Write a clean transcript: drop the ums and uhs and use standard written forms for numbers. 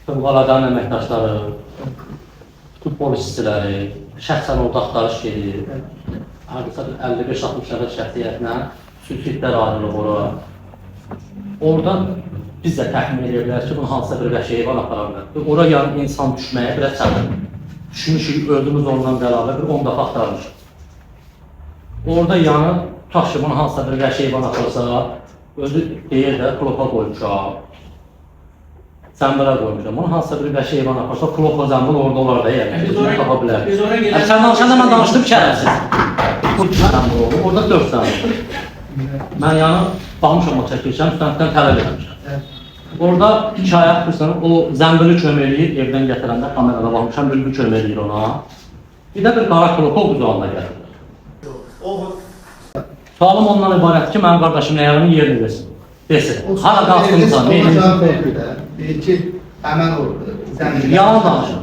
Fövqəladə əməkdaşları, bütün polis işçiləri, şəxsən orada axtarış gedir. Hardasa 55-60 nəfər şəxsiyyətlə xüsusi iddia ayrılıb ora. Oradan biz də təxmin edə bilərik ki, bunun hansısa bir vəhşi heyvan apara bilər. Ora yarın insan düşməyə biraz çətindir. Düşünmüşük, öldüyümüz ondan bərabər bir 10 dəfə axtarmışıq. Orada yanı tutaq ki, bunun hansısa bir vəhşi heyvan aparsa, özü deyir də klopa qoymuşam. Zəmbilə qoymuşam. Bunun hansısa bir vəhşi heyvan aparsa, klopla zəmbil orada olar da yəni. Tapa bilər. Sən danışanda mən danışdım şərəfsiz. Orada 4 dənə. Mən yanı baxmışam o çəkilişəm, üstəndən tələb etmişəm. Orada hikayə qırsan, o zəmbili köməliyir, evdən gətirəndə kamerada baxmışam, bülbül köməliyir ona. Bir də bir qara klopa o quzağında gətirir. Sualım ondan ibarət ki, mənim qardaşımın ayağının yerini versin. Desin, hara qalsınsa, deyir ki, həmən o zəmbili. Yalan danışır.